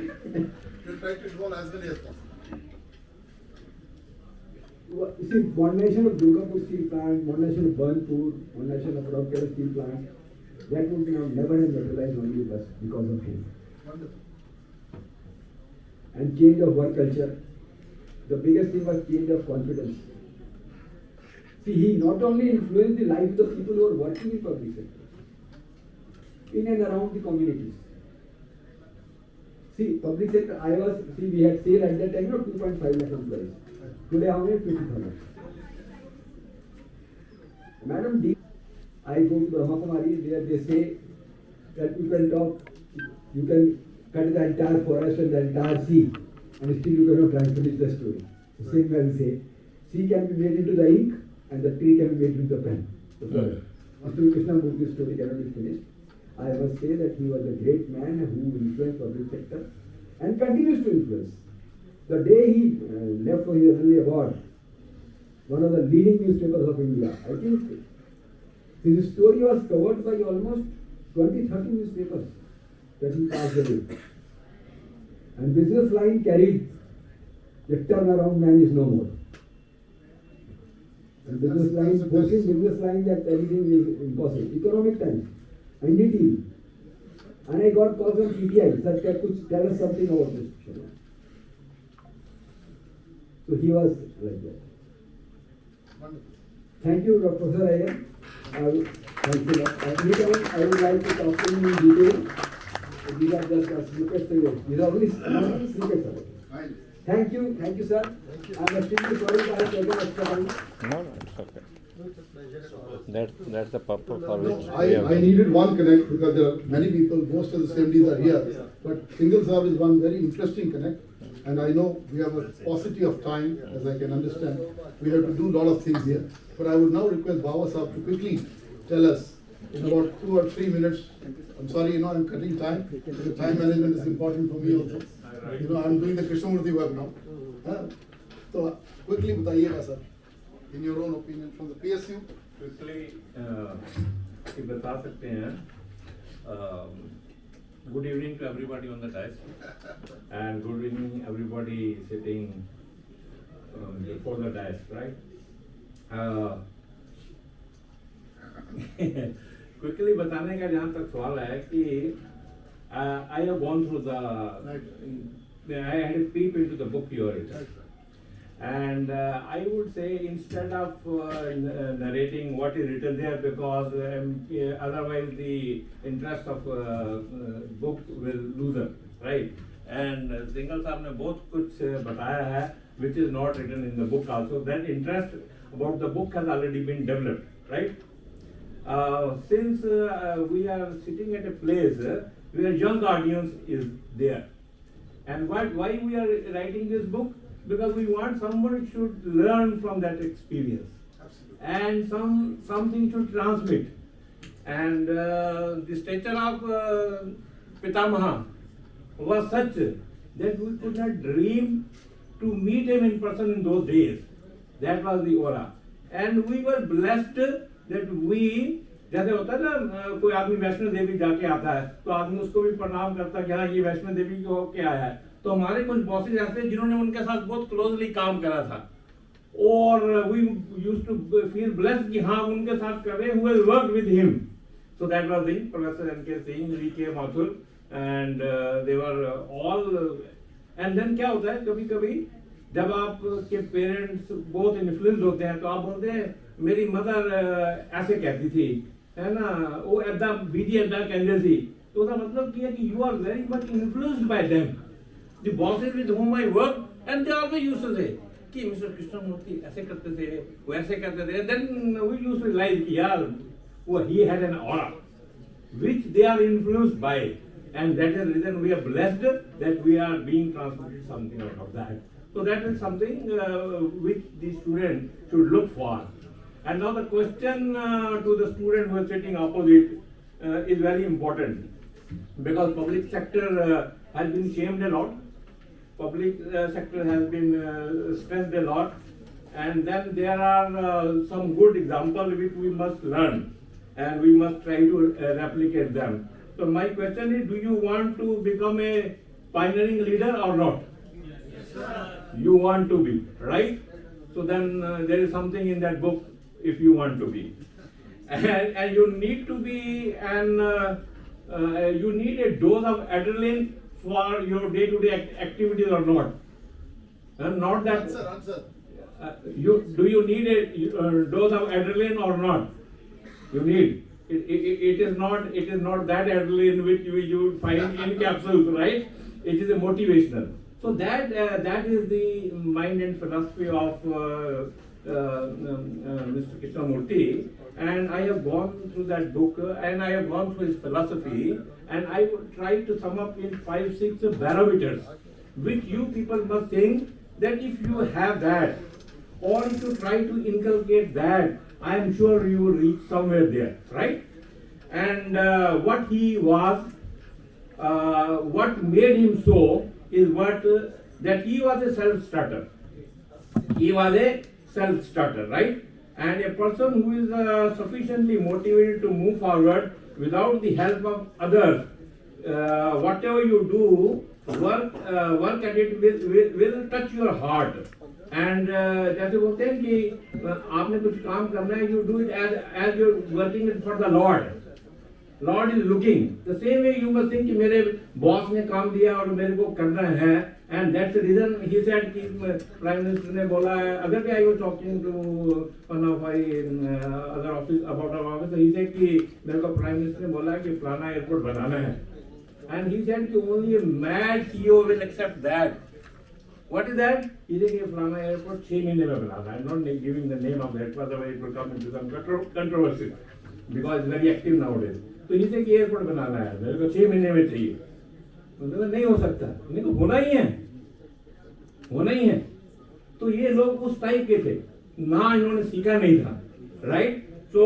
You try to involve as many as possible. You see, one nation of Durgapur steel plant, one nation of Burnpur, one nation of Rourkela steel plant, that would be never have materialized only because of him. Wonderful. And change of work culture. The biggest thing was change of confidence. See, he not only influenced the life of the people who are working in public sector, in and around the communities. See, public sector, we had sale at that time, 2.5 lakh employees. Today, how many? 50,000. Madam D, I go to Brahmakumari, there they say that you can cut the entire forest and the entire sea, and still you cannot try to finish the story. The same way I say, sea can be made into the ink, and the tree can be made into the pen. Mr. Krishna Murthy's story cannot be finished. I must say that he was a great man who influenced public sector and continues to influence. The day he left for his early award, one of the leading newspapers of India, I think his story was covered by almost 20-30 newspapers that he passed away. And business line carried, the turnaround man is no more. And business line, forcing business line that everything is impossible. Economic times, NDTV. And I got calls from PTI, that could tell us something about this. So he was like that. Wonderful. Thank you, Professor Iyer. Thank you. Anytime I would like to talk to you in detail. These are just snippets. These are only snippets. Thank you, sir. I'm extremely sorry that I have taken extra time. No, it's okay. That's the purpose for which I needed one connect because there are many people, most of the CMDs are here. But Singhal Sahab is one very interesting connect. And I know we have a paucity of time, as I can understand. We have to do a lot of things here. But I would now request Bawa Sahab to quickly tell us in about 2 or 3 minutes. I'm sorry, I'm cutting time. The time management is important for me also. I'm doing the Krishnamurti work now. So quickly बताइएगा sir, in your own opinion from the PSU. Quickly, ये बता सकते हैं. Good evening to everybody on the dais, and good evening everybody sitting before the dais, right? Quickly बताने का जहाँ तक सवाल है कि I have gone through I had a peep into the book you are written. And I would say instead of narrating what is written there, because otherwise the interest of book will loosen, right? And Singhal Sahab ne बहुत कुछ बताया है which is not written in the book also. That interest about the book has already been developed, right? Since we are sitting at a place where young audience is there, and why we are writing this book? Because we want someone should learn from that experience. Absolutely. And something should transmit. And the stature of Pitamaha was such that we could not dream to meet him in person in those days. That was the aura. And we were blessed that we, जैसे होता है ना, कोई आदमी वैष्णो देवी जाके आता है तो आदमी उसको भी प्रणाम करता है कि हाँ ये वैष्णो देवी को होके आया है. तो हमारे कुछ बॉसेज ऐसे जिन्होंने उनके साथ बहुत क्लोजली काम करा था, और we used to feel blessed कि हाँ उनके साथ कर रहे हुए work with him. So that was the professor NK Singh, VK Mathur, and they were all. And then क्या होता है, कभी कभी जब आपके पेरेंट्स बहुत इन्फ्लुएंस होते हैं तो आप बोलते हैं मेरी मदर ऐसे कहती थी, है ना, वो ऐदा बीजी ऐदा कहते सी. तो उसका मतलब क्या है कि you are very much influenced by them, the bosses with whom I work, and they always used to say कि मिस्टर कृष्णमूर्ति ऐसे करते थे, वो ऐसे करते थे. Then we used to realise कि यार वो ही had an aura which they are influenced by, and that is the reason we are blessed that we are being transmitted something out of that. So that is something which the student should look for. And now the question to the student who is sitting opposite is very important, because public sector has been shamed a lot, public sector has been stressed a lot, and then there are some good examples which we must learn and we must try to replicate them. So my question is, do you want to become a pioneering leader or not? You want to be, right? So then there is something in that book if you want to be. And you need to be, and you need a dose of adrenaline for your day-to-day activities or not. Not that. Answer. Do you need a dose of adrenaline or not? You need. It is not that adrenaline which you would find in capsules, right? It is a motivational. So that is the mind and philosophy of Mr. Krishnamurti, and I have gone through that book and I have gone through his philosophy, and I would try to sum up in 5-6 barometers, which you people must think that if you have that, or if you try to inculcate that, I am sure you will reach somewhere there, right? And what he was, what made him so is that he was a self-starter. He was a self-starter, right? And a person who is sufficiently motivated to move forward without the help of others, whatever you do, work at it will touch your heart. And जैसे बोलते हैं कि आपने कुछ काम करना है, you do it as you're working it for the Lord. Lord is looking. The same way you must think कि मेरे boss ने काम दिया और मेरे को करना है, and that's the reason he said कि Prime Minister ने बोला है. Other day I was talking to one of my other office about our office. He said कि मेरे को Prime Minister ने बोला है कि फलाना airport बनाना है, and he said कि only a mad CEO will accept that. What is that? He said कि फलाना airport 6 महीने में बनाना है. I'm not giving the name of that, otherwise it will come into some controversy because it's very active nowadays. तो ही से कि airport बनाना है, मेरे को 6 महीने में चाहिए. मतलब नहीं हो सकता, इन्हें को होना ही है. तो ये लोग उस टाइप के थे, ना इन्होंने सीखा नहीं था, right? So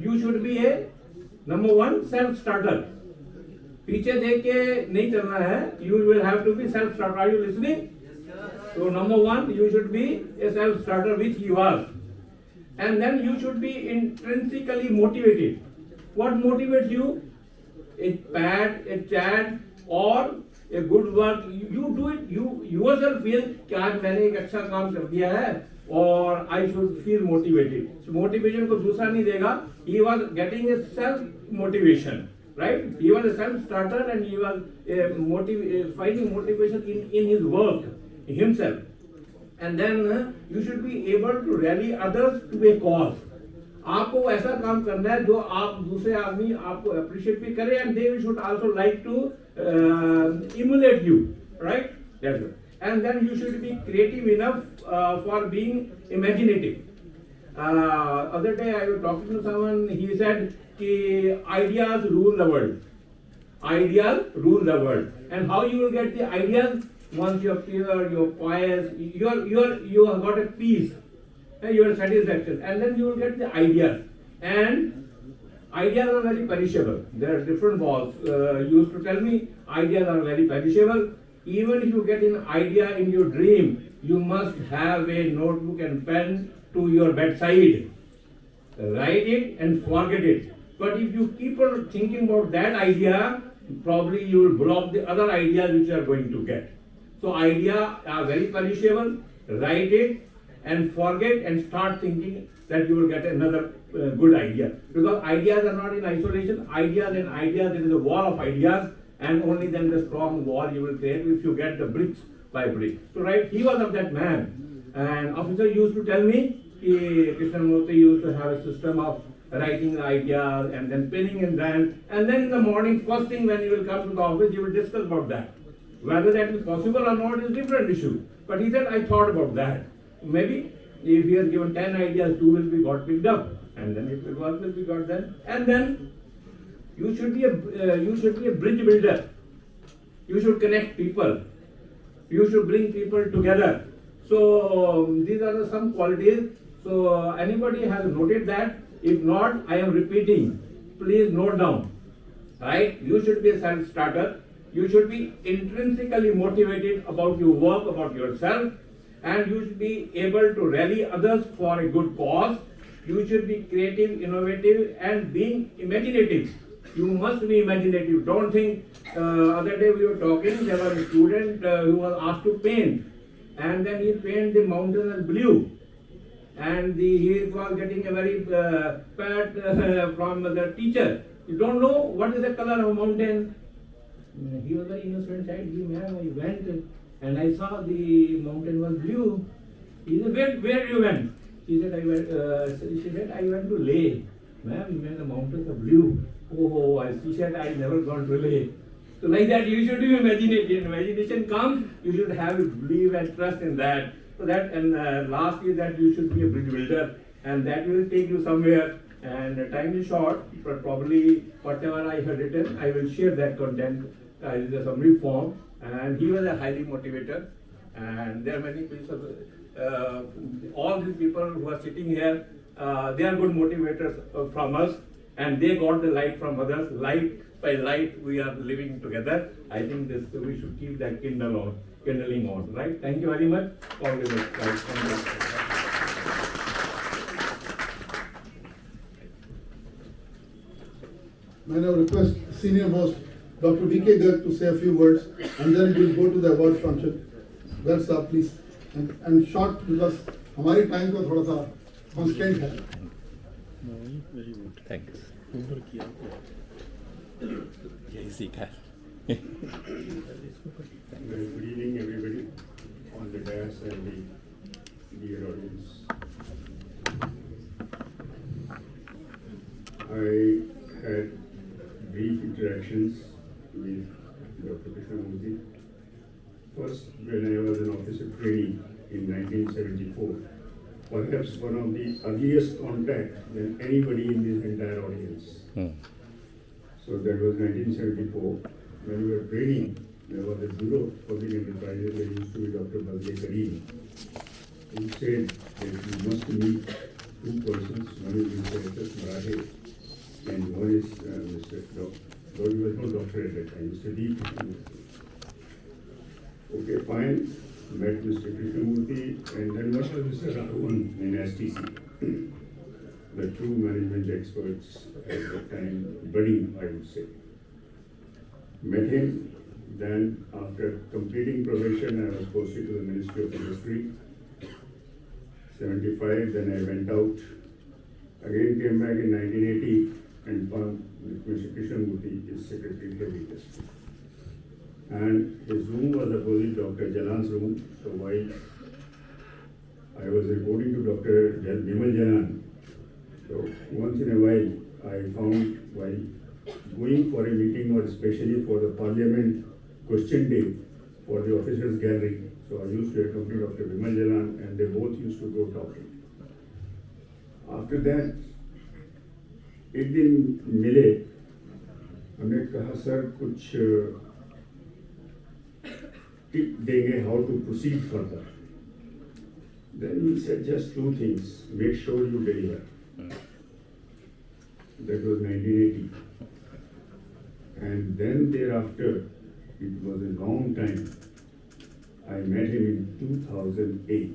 you should be a number 1 self starter. पीछे देख के नहीं चलना है, you will have to be self starter. Are you listening? So number 1, you should be a self starter, which he was, and then you should be intrinsically motivated. What motivates you? A pat, a chat, or a good work. You do it. You yourself feel कि आज मैंने एक अच्छा काम कर दिया है और I should feel motivated. So motivation को दूसरा नहीं देगा. He was getting a self motivation, right? He was a self starter and he was finding motivation in his work himself. And then you should be able to rally others to a cause. आपको ऐसा काम करना है जो आप दूसरे आदमी आपको अप्रिशिएट भी करें, and they should also like to emulate you, right? That's it. And then you should be creative enough for being imaginative. Other day I was talking to someone. He said कि ideas rule the world. Ideas rule the world. And how you will get the ideas? Once you are pure, you are pious, you have got a peace, and you are satisfaction, and then you will get the ideas. And ideas are very perishable. There are different balls. Used to tell me ideas are very perishable. Even if you get an idea in your dream, you must have a notebook and pen to your bedside. Write it and forget it. But if you keep on thinking about that idea, probably you will block the other ideas which you are going to get. So ideas are very perishable. Write it and forget and start thinking that you will get another good idea. Because ideas are not in isolation. Ideas, there is a wall of ideas, and only then the strong wall you will create if you get the bricks by brick. So right, he was of that man. And officer used to tell me, Krishnamurti used to have a system of writing the ideas and then penning in them. And then in the morning, first thing when you will come to the office, you will discuss about that. Whether that is possible or not is a different issue. But he said, I thought about that. Maybe if he has given 10 ideas, 2 will be got picked up, and then if one will be got then. And then you should be a bridge builder. You should connect people. You should bring people together. So these are some qualities. So anybody has noted that? If not, I am repeating. Please note down. Right? You should be a self-starter. You should be intrinsically motivated about your work, about yourself, and you should be able to rally others for a good cause. You should be creative, innovative, and being imaginative. You must be imaginative. Don't think, other day we were talking, there was a student who was asked to paint, and then he painted the mountain as blue. And he was getting a very pat from the teacher. You don't know what is the color of mountain. He was very innocent child. Ma'am, I went and I saw the mountain was blue. He said, where you went? She said, I went to Leh. Ma'am, when the mountains are blue. Oh, she said, I never gone to Leh. So like that, you should be imaginative. Imagination comes, you should have believe and trust in that. So that, and last is that you should be a bridge builder, and that will take you somewhere. And time is short, but probably whatever I have written, I will share that content in the summary form. And he was a highly motivator, and there are many people. All these people who are sitting here, they are good motivators from us, and they got the light from others. Light by light, we are living together. I think this we should keep that kindling on, right? Thank you very much. All the best, guys. Thank you. May I now request senior most Dr. V.K. Garg to say a few words, and then we'll go to the award function. Garg sir, please. And short, because हमारे time का थोड़ा सा constraint है. Thanks. यही सीखा है. Good evening, everybody, on the dais and the dear audience. I had brief interactions with Dr. Krishnamurthy. First, when I was an officer trainee in 1974, perhaps one of the earliest contacts than anybody in this entire audience. So that was 1974. When we were training, there was a bureau of public enterprises. There used to be Dr. Balde Karim, who said that you must meet two persons. One is Mr. S.S. Marathe, and one is Mr. Though he was no doctor at that time, Mr. D. Krishnamurthy. Okay, fine. Met Mr. Krishnamurthy, and then what was Mr. Rahul in STC? The true management experts at that time, budding, I would say. Met him, then after completing probation, I was posted to the Ministry of Industry. 75, then I went out. Again came back in 1980 and found Mr. Krishnamurthy is Secretary Heavy Industry. And his room was opposite Dr. Jalan's room. So while I was reporting to Dr. Bimal Jalan, so once in a while I found while going for a meeting or especially for the Parliament question day for the officers gallery. So I used to accompany Dr. Bimal Jalan and they both used to go talking. After that, एक दिन मिले, हमने कहा sir कुछ tip देंगे how to proceed further. Then we said just two things, make sure you deliver. That was 1980. And then thereafter, it was a long time. I met him in 2008.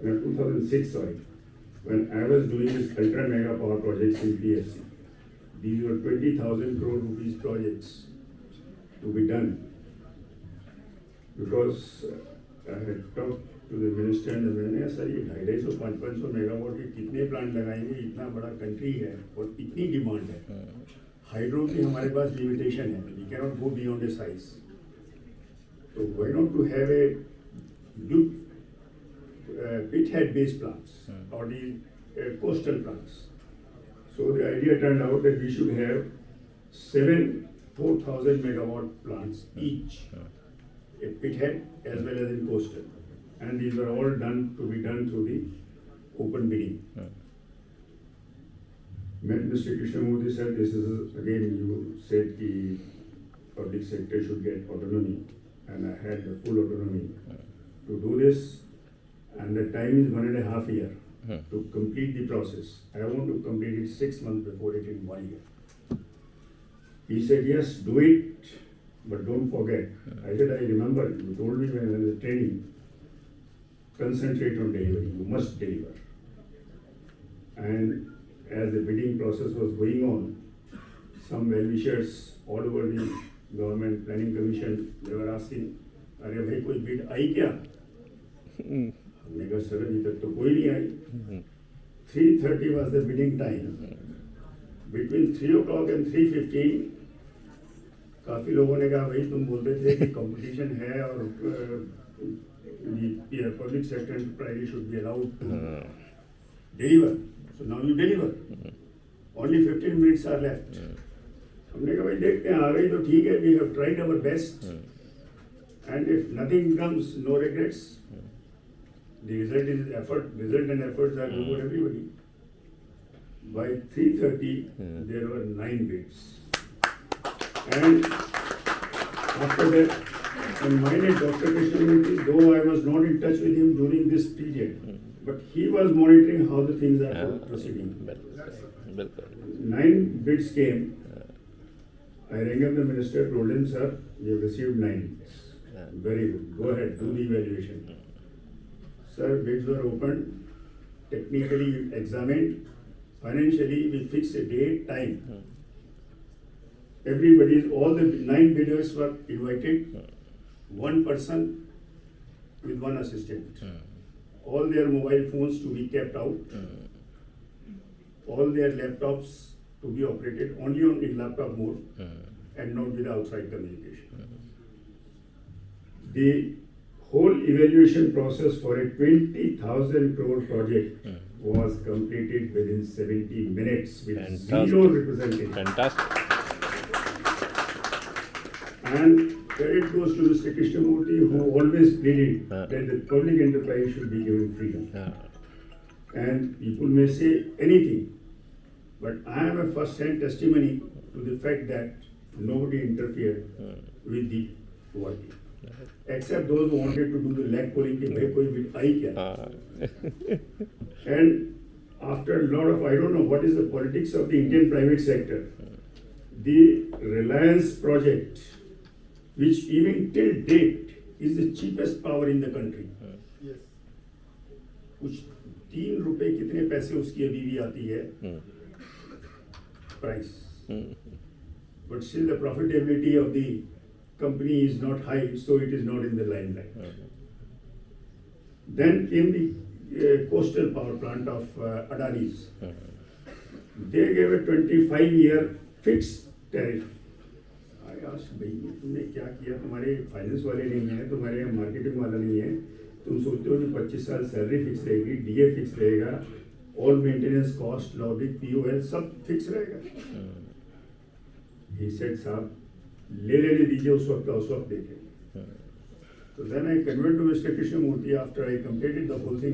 No, 2006, sorry. When I was doing this ultra mega power projects in PFC. These were 20,000 crore rupees projects to be done. Because I had talked to the minister and मैंने sir ये 250-500 megawatt के कितने plant लगाएंगे, इतना बड़ा country है और इतनी डिमांड है. हाइड्रो की हमारे पास लिमिटेशन है, we cannot go beyond a size. So why not to have a good pit-head based plants or the coastal plants? So the idea turned out that we should have 7 4,000 megawatt plants each, a pit-head as well as in coastal. And these were all done to be done through the open bidding. When Mr. Krishnamurthy said, this is again, you said the public sector should get autonomy, and I had the full autonomy to do this, and the time is 1.5 years to complete the process. I want to complete it 6 months before it in 1 year. He said, yes, do it, but don't forget. I said, I remember, you told me when I was training, concentrate on delivery, you must deliver. And as the bidding process was going on, some well-wishers all over the government planning commission, they were asking, अरे भाई कोई bid आई क्या? हमने कहा sir अभी तक तो कोई नहीं आई. 3:30 was the bidding time. Between 3 o'clock and 3:15 काफी लोगों ने कहा भाई तुम बोलते थे कि कंपटीशन है और the public sector enterprise should be allowed to deliver. So now you deliver. Only 15 minutes are left. हमने कहा भाई देखते हैं आ गई तो ठीक है. We have tried our best. And if nothing comes, no regrets. The result is effort. Result and efforts are good for everybody. By 3:30, there were 9 bids. And after that, and mine and Dr. Krishnamurthy, though I was not in touch with him during this period, but he was monitoring how the things are proceeding. 9 bids came. I rang up the minister, told him, sir, you have received 9. Very good. Go ahead, do the evaluation. Sir, bids were opened, technically examined, financially we fixed a date, time. All the 9 bidders were invited, one person with one assistant. All their mobile phones to be kept out, all their laptops to be operated only in laptop mode and not with outside communication. The whole evaluation process for a 20,000 crore project was completed within 70 minutes with Fantastic. 0 representation. Fantastic. And credit goes to Mr. Krishnamurthy, who always pleaded that the public enterprise should be given freedom. And people may say anything, but I am a first-hand testimony to the fact that nobody interfered with the work. Except those who wanted to do the leg pulling, कि भाई कोई bid आई क्या? And after a lot of, I don't know what is the politics of the Indian private sector, the Reliance project, which even till date is the cheapest power in the country. कुछ 3 रुपए कितने पैसे उसकी अभी भी आती है price. But still the profitability of the company is not high, so it is not in the limelight. Then came the coastal power plant of Adani's. They gave a 25-year fixed tariff. I asked, भाई तुमने क्या किया? तुम्हारे finance वाले नहीं है, तुम्हारे marketing वाला नहीं है. तुम सोचते हो कि 25 साल सैलरी फिक्स रहेगी, डीए फिक्स रहेगा, all maintenance cost, lobbying, POL सब फिक्स रहेगा. He said, साहब ले लेने दीजिए उस वक्त देखें. So then I conveyed to Mr. Krishnamurthy after I completed the whole thing.